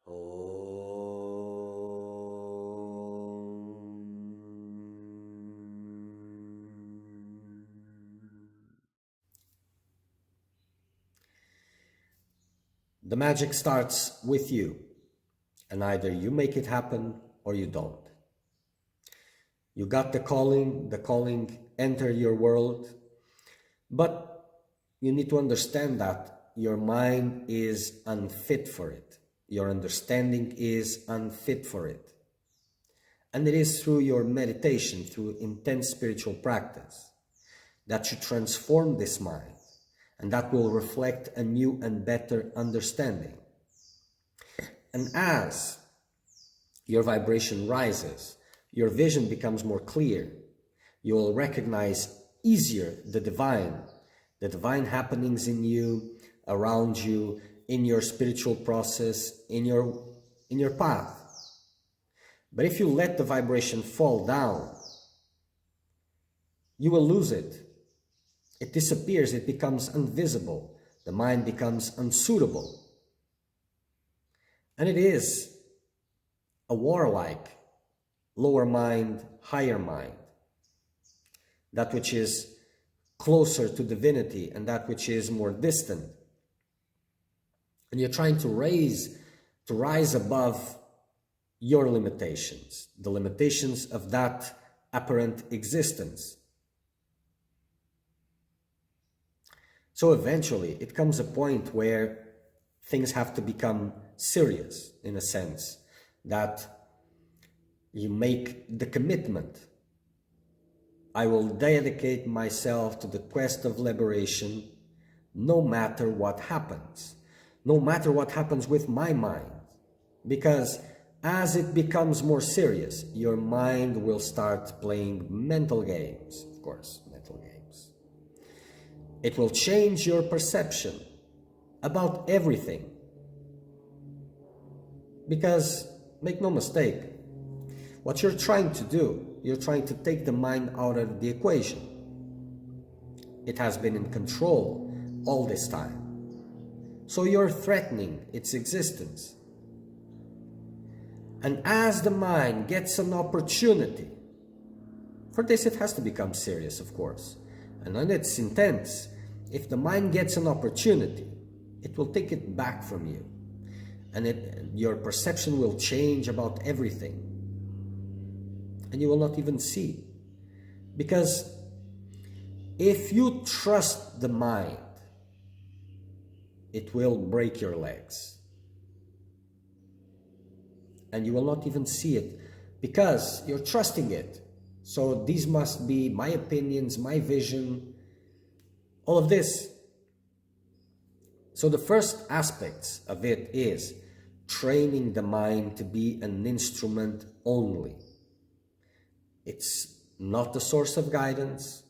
The magic starts with you, and either you make it happen or you don't. You got the calling enter your world, but you need to understand that your mind is unfit for it. Your understanding is unfit for it. And it is through your meditation, through intense spiritual practice, that you transform this mind, and that will reflect a new and better understanding. And as your vibration rises, your vision becomes more clear. You will recognize easier the divine happenings in you, around you, in your spiritual process, in your path. But if you let the vibration fall down, you will lose it. It disappears, it becomes invisible. The mind becomes unsuitable. And it is a warlike lower mind, higher mind. That which is closer to divinity and that which is more distant. And you're trying to rise above your limitations, the limitations of that apparent existence. So eventually it comes a point where things have to become serious, in a sense, that you make the commitment. I will dedicate myself to the quest of liberation no matter what happens. No matter what happens with my mind. Because as it becomes more serious, your mind will start playing mental games. Of course, mental games. It will change your perception about everything. Because, make no mistake, what you're trying to do, you're trying to take the mind out of the equation. It has been in control all this time. So you're threatening its existence. And as the mind gets an opportunity, for this it has to become serious, of course, and then it's intense. If the mind gets an opportunity, it will take it back from you. And your perception will change about everything. And you will not even see. Because if you trust the mind, it will break your legs. And you will not even see it because you're trusting it. So these must be my opinions, my vision, all of this. So the first aspects of it is training the mind to be an instrument only. It's not the source of guidance.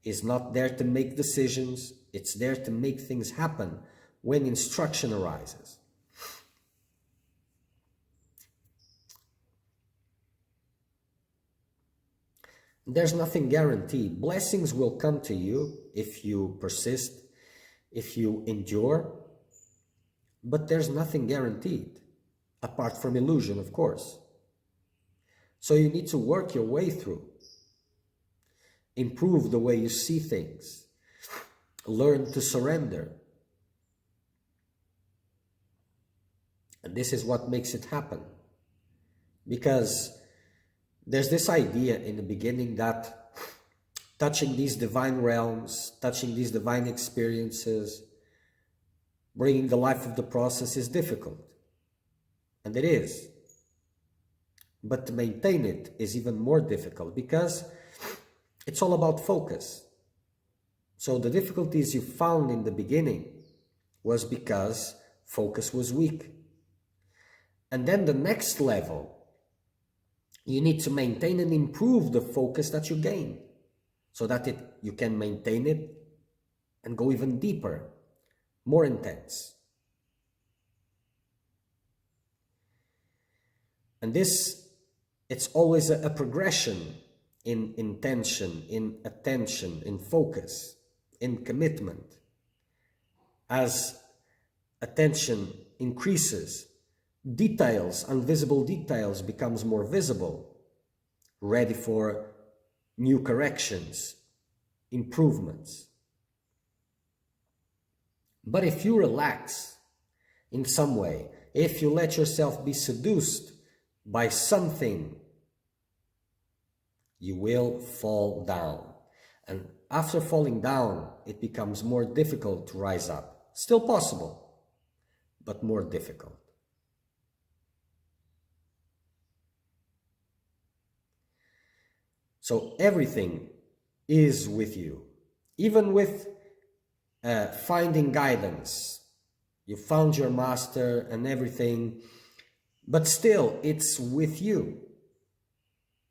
It's not there to make decisions. It's there to make things happen when instruction arises. There's nothing guaranteed. Blessings will come to you if you persist, if you endure, but there's nothing guaranteed, apart from illusion, of course. So you need to work your way through, improve the way you see things, learn to surrender. And this is what makes it happen. Because there's this idea in the beginning that touching these divine realms, touching these divine experiences, bringing the life of the process is difficult. And it is. But to maintain it is even more difficult because it's all about focus. So the difficulties you found in the beginning was because focus was weak. And then the next level, you need to maintain and improve the focus that you gain so that you can maintain it and go even deeper, more intense. And this, it's always a progression in intention, in attention, in focus, in commitment. As attention increases, details, invisible details becomes more visible, ready for new corrections, improvements. But if you relax in some way, if you let yourself be seduced by something, you will fall down. And after falling down, it becomes more difficult to rise up. Still possible, but more difficult. So everything is with you, even with finding guidance. You found your master and everything, but still it's with you.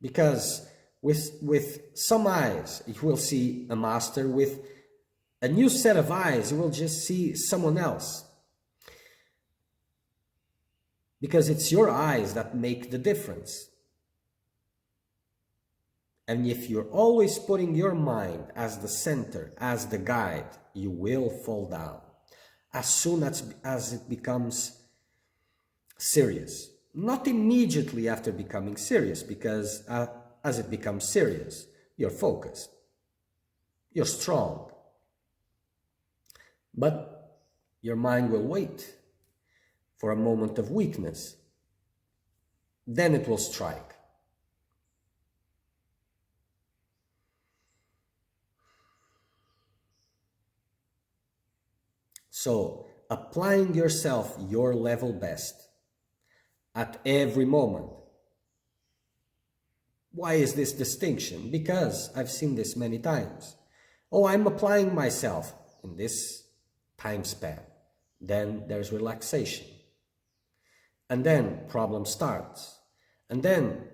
Because with some eyes, you will see a master. With a new set of eyes, you will just see someone else. Because it's your eyes that make the difference. And if you're always putting your mind as the center, as the guide, you will fall down as soon as it becomes serious. Not immediately after becoming serious, because as it becomes serious, you're focused, you're strong. But your mind will wait for a moment of weakness. Then it will strike. So, applying yourself your level best at every moment. Why is this distinction? Because I've seen this many times. Oh, I'm applying myself in this time span. Then there's relaxation. And then problem starts. And then,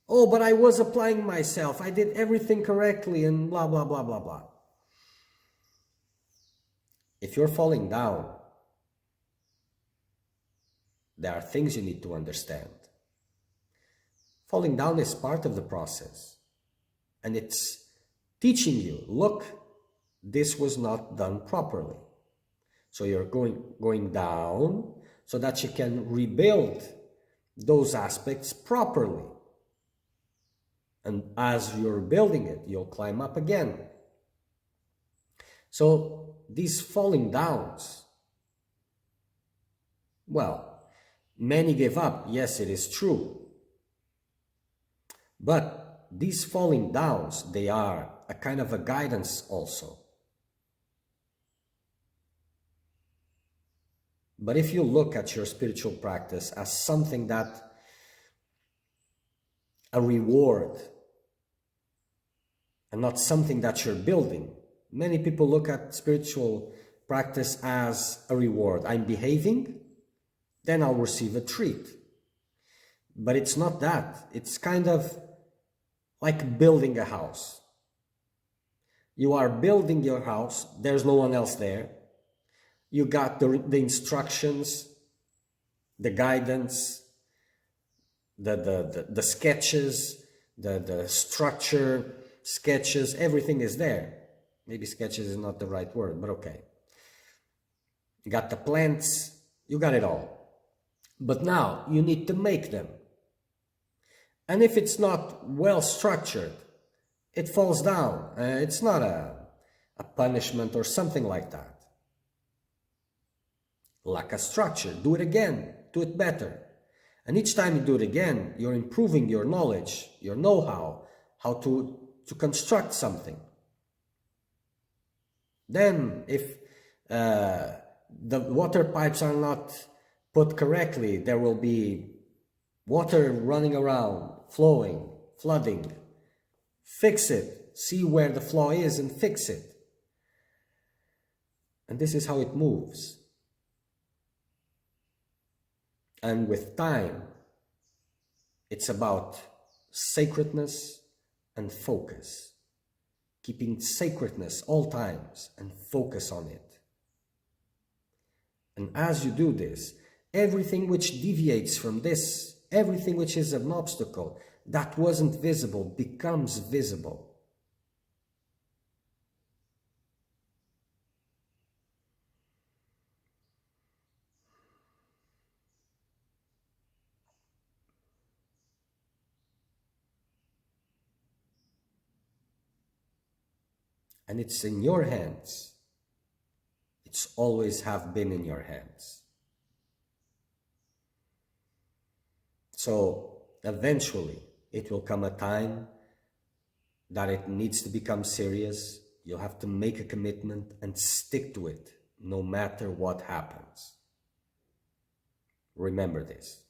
oh, but I was applying myself. I did everything correctly and blah, blah, blah, blah, blah. If you're falling down, there are things you need to understand. Falling down is part of the process. And it's teaching you, look, this was not done properly. So you're going down so that you can rebuild those aspects properly. And as you're building it, you'll climb up again. So these falling downs, well, many give up. Yes, it is true. But these falling downs, they are a kind of a guidance also. But if you look at your spiritual practice as something that, a reward, and not something that you're building. Many people look at spiritual practice as a reward. I'm behaving, then I'll receive a treat. But it's not that. It's kind of like building a house. You are building your house, there's no one else there. You got the instructions, the guidance, the sketches, the structure, sketches, everything is there. Maybe sketches is not the right word, but okay. You got the plants, you got it all. But now you need to make them. And if it's not well structured, it falls down. It's not a punishment or something like that. Lack a structure, do it again, do it better. And each time you do it again, you're improving your knowledge, your know-how, how to construct something. Then, if the water pipes are not put correctly, there will be water running around, flowing, flooding. Fix it. See where the flaw is and fix it. And this is how it moves. And with time, it's about sacredness and focus. Keeping sacredness all times and focus on it. And as you do this, everything which deviates from this, everything which is an obstacle that wasn't visible becomes visible. and it's in your hands. It's always have been in your hands. So eventually it will come a time that it needs to become serious. You'll have to make a commitment and stick to it no matter what happens. Remember this.